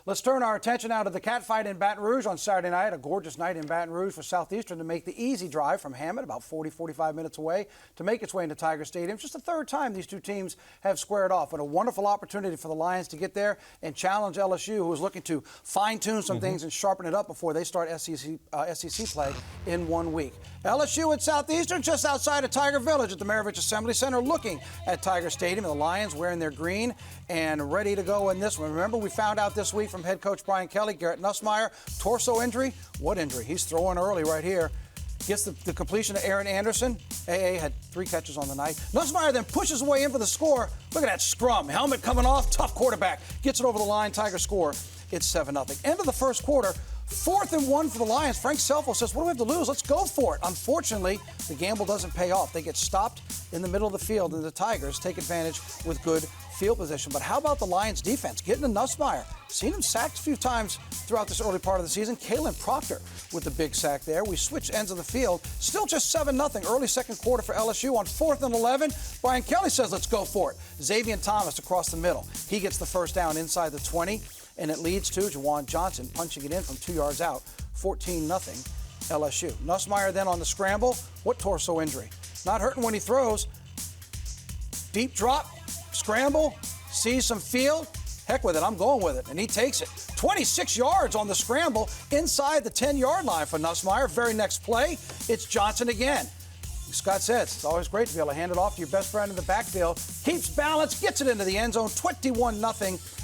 Let's turn our attention now to the cat fight in Baton Rouge on Saturday night. A gorgeous night in Baton Rouge for Southeastern to make the easy drive from Hammond, about 45 minutes away, to make its way into Tiger Stadium. It's just the third time these two teams have squared off. And a wonderful opportunity for the Lions to get there and challenge LSU, who is looking to fine-tune some things and sharpen it up before they start SEC play in 1 week. LSU at Southeastern, just outside of Tiger Village at the Maravich Assembly Center, looking at Tiger Stadium. And the Lions wearing their green and ready to go in this one. Remember, we found out this week from head coach Brian Kelly, Garrett Nussmeier, torso injury. What injury? He's throwing early right here. Gets the completion to Aaron Anderson. AA had 3 catches on the night. Nussmeier then pushes away in for the score. Look at that scrum. Helmet coming off. Tough quarterback. Gets it over the line. Tiger score. It's 7-0. End of the first quarter. 4th and 1 for the Lions. Frank Selfo says, what do we have to lose? Let's go for it. Unfortunately, the gamble doesn't pay off. They get stopped in the middle of the field, and the Tigers take advantage with good field position. But how about the Lions defense? Getting to Nussmeier. Seen him sacked a few times throughout this early part of the season. Kalen Proctor with the big sack there. We switch ends of the field. Still just 7-0. Early second quarter for LSU on 4th and 11. Brian Kelly says, let's go for it. Xavier Thomas across the middle. He gets the first down inside the 20. And it leads to Jawan Johnson punching it in from 2 yards out. 14-0 LSU. Nussmeier then on the scramble. What torso injury? Not hurting when he throws. Deep drop, scramble, sees some field. Heck with it, I'm going with it. And he takes it. 26 yards on the scramble inside the 10-yard line for Nussmeier. Very next play, it's Johnson again. Scott says it's always great to be able to hand it off to your best friend in the backfield. Keeps balance, gets it into the end zone. 21-0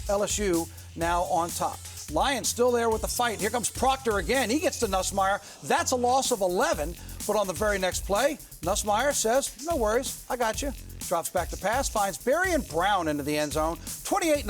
LSU now on top. Lions still there with the fight. Here comes Proctor again. He gets to Nussmeier. That's a loss of 11. But on the very next play, Nussmeier says, no worries, I got you. Drops back to pass, finds Berrien Brown into the end zone. 28-0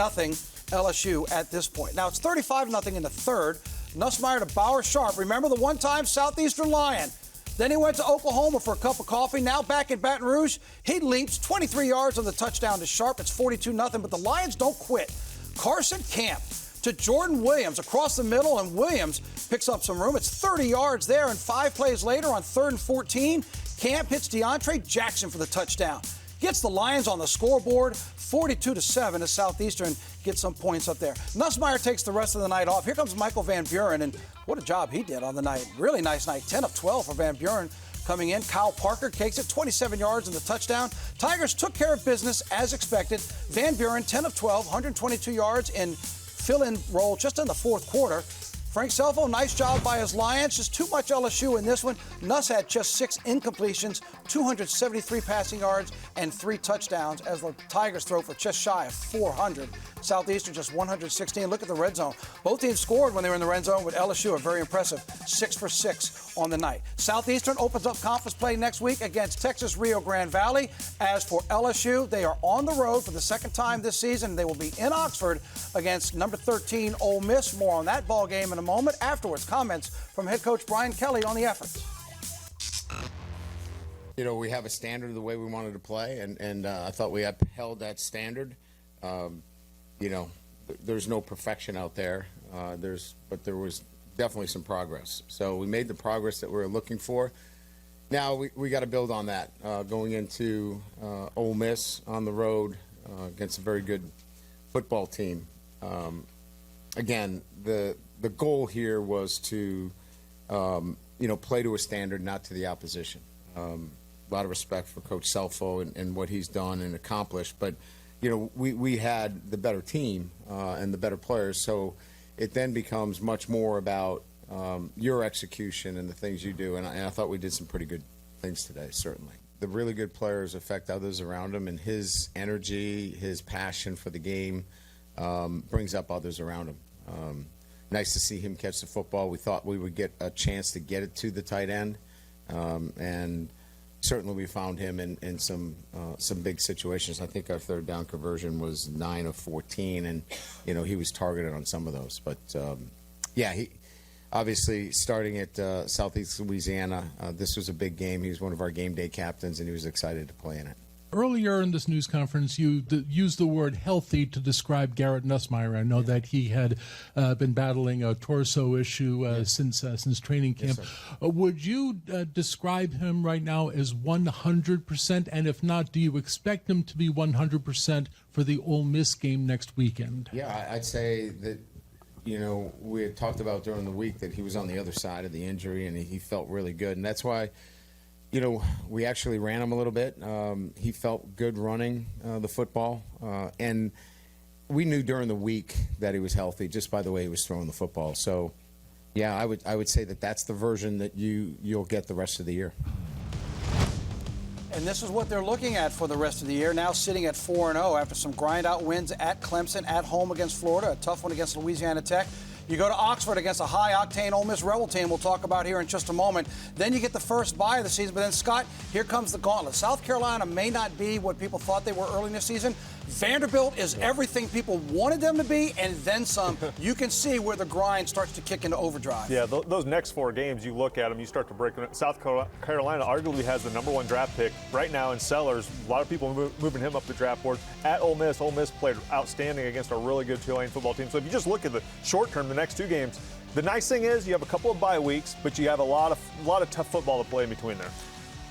LSU at this point. Now it's 35-0 in the third. Nussmeier to Bauer Sharp. Remember the one-time Southeastern Lion. Then he went to Oklahoma for a cup of coffee. Now back in Baton Rouge, he leaps 23 yards on the touchdown to Sharp. It's 42-0, but the Lions don't quit. Carson Camp to Jordan Williams across the middle, and Williams picks up some room. It's 30 yards there, and 5 plays later on 3rd and 14, Camp hits DeAndre Jackson for the touchdown. Gets the Lions on the scoreboard, 42-7 as Southeastern gets some points up there. Nussmeier takes the rest of the night off. Here comes Michael Van Buren, and what a job he did on the night. Really nice night, 10 of 12 for Van Buren. Coming in, Kyle Parker takes it, 27 yards in the touchdown. Tigers took care of business as expected. Van Buren, 10 of 12, 122 yards in fill-in role just in the fourth quarter. Frank Selfo, nice job by his Lions. Just too much LSU in this one. Nuss had just 6 incompletions, 273 passing yards, and 3 touchdowns as the Tigers throw for just shy of 400. Southeastern just 116. Look at the red zone. Both teams scored when they were in the red zone, with LSU are very impressive. 6 for 6 on the night. Southeastern opens up conference play next week against Texas Rio Grande Valley. As for LSU, they are on the road for the second time this season. They will be in Oxford against number 13 Ole Miss. More on that ball game in a moment. Afterwards, comments from head coach Brian Kelly on the efforts. You know, we have a standard of the way we wanted to play, and I thought we upheld that standard. You know, there's no perfection out there, but there was definitely some progress. So we made the progress that we were looking for. Now we got to build on that going into Ole Miss on the road against a very good football team. Again, the goal here was to play to a standard, not to the opposition. A lot of respect for Coach Selfo and what he's done and accomplished, but you know, we had the better team and the better players, so it then becomes much more about your execution and the things you do, and I thought we did some pretty good things today, certainly. The really good players affect others around him, and his energy, his passion for the game brings up others around him. Nice to see him catch the football. We thought we would get a chance to get it to the tight end, and certainly we found him in some big situations. I think our third down conversion was 9 of 14, and you know, he was targeted on some of those. But yeah, he obviously starting at Southeast Louisiana, this was a big game. He was one of our game day captains, and he was excited to play in it. Earlier in this news conference, you used the word healthy to describe Garrett Nussmeier. I know that he had been battling a torso issue since training camp. Yes, would you describe him right now as 100%? And if not, do you expect him to be 100% for the Ole Miss game next weekend? Yeah, I'd say that you know, we had talked about during the week that he was on the other side of the injury, and he felt really good. And that's why, you know, we actually ran him a little bit. He felt good running the football. And we knew during the week that he was healthy just by the way he was throwing the football. So, yeah, I would say that that's the version that you'll get the rest of the year. And this is what they're looking at for the rest of the year, now sitting at 4-0 after some grind-out wins at Clemson, at home against Florida, a tough one against Louisiana Tech. You go to Oxford against a high-octane Ole Miss Rebel team we'll talk about here in just a moment. Then you get the first bye of the season. But then, Scott, here comes the gauntlet. South Carolina may not be what people thought they were early in the season. Vanderbilt is everything people wanted them to be, and then some. You can see where the grind starts to kick into overdrive. Yeah, those next 4 games, you look at them, you start to break them. South Carolina arguably has the #1 draft pick right now in Sellers. A lot of people moving him up the draft board. At Ole Miss played outstanding against a really good Tulane football team. So if you just look at the short term, the next 2 games, the nice thing is you have a couple of bye weeks, but you have a lot of tough football to play in between there.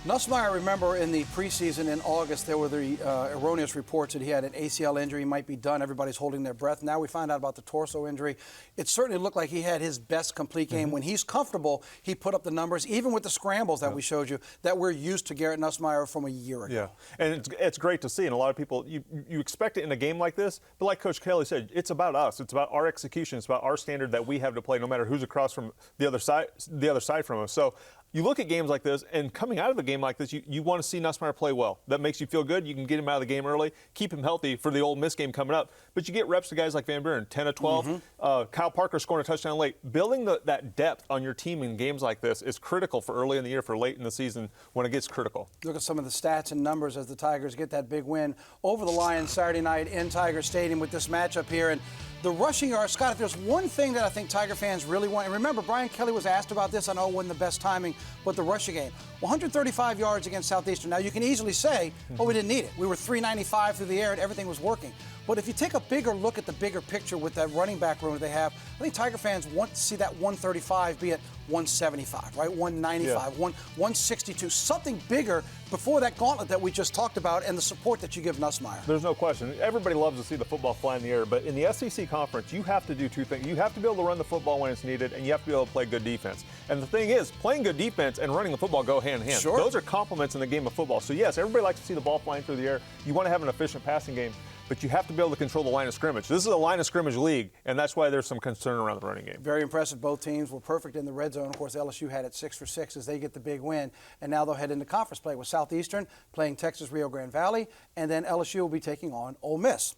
Nussmeier, remember in the preseason in August, there were the erroneous reports that he had an ACL injury, he might be done. Everybody's holding their breath. Now we find out about the torso injury. It certainly looked like he had his best complete game. When he's comfortable, he put up the numbers, even with the scrambles that we showed you, that we're used to Garrett Nussmeier from a year ago. Yeah, and it's great to see. And a lot of people, you expect it in a game like this, but like Coach Kelly said, it's about us. It's about our execution. It's about our standard that we have to play, no matter who's across from the other side from us. So you look at games like this, and coming out of a game like this, you want to see Nussmeier play well. That makes you feel good. You can get him out of the game early, keep him healthy for the Ole Miss game coming up. But you get reps to guys like Van Buren, 10 of 12. Kyle Parker scoring a touchdown late. Building that depth on your team in games like this is critical for early in the year, for late in the season when it gets critical. Look at some of the stats and numbers as the Tigers get that big win over the Lions Saturday night in Tiger Stadium with this matchup here. And the rushing yards, Scott, if there's one thing that I think Tiger fans really want, and remember, Brian Kelly was asked about this, I know it wasn't the best timing, but the rushing game. 135 yards against Southeastern. Now, you can easily say, oh, we didn't need it. We were 395 through the air and everything was working. But if you take a bigger look at the bigger picture with that running back room that they have, I think Tiger fans want to see that 135 be at 175, right? 195, 162, something bigger before that gauntlet that we just talked about and the support that you give Nussmeier. There's no question. Everybody loves to see the football fly in the air, but in the SEC conference, you have to do 2 things. You have to be able to run the football when it's needed, and you have to be able to play good defense. And the thing is, playing good defense and running the football go hand in hand. Sure. Those are complements in the game of football. So, yes, everybody likes to see the ball flying through the air. You want to have an efficient passing game, but you have to be able to control the line of scrimmage. This is a line of scrimmage league, and that's why there's some concern around the running game. Very impressive. Both teams were perfect in the red zone. Of course, LSU had it 6 for 6 as they get the big win, and now they'll head into conference play with Southeastern playing Texas Rio Grande Valley, and then LSU will be taking on Ole Miss.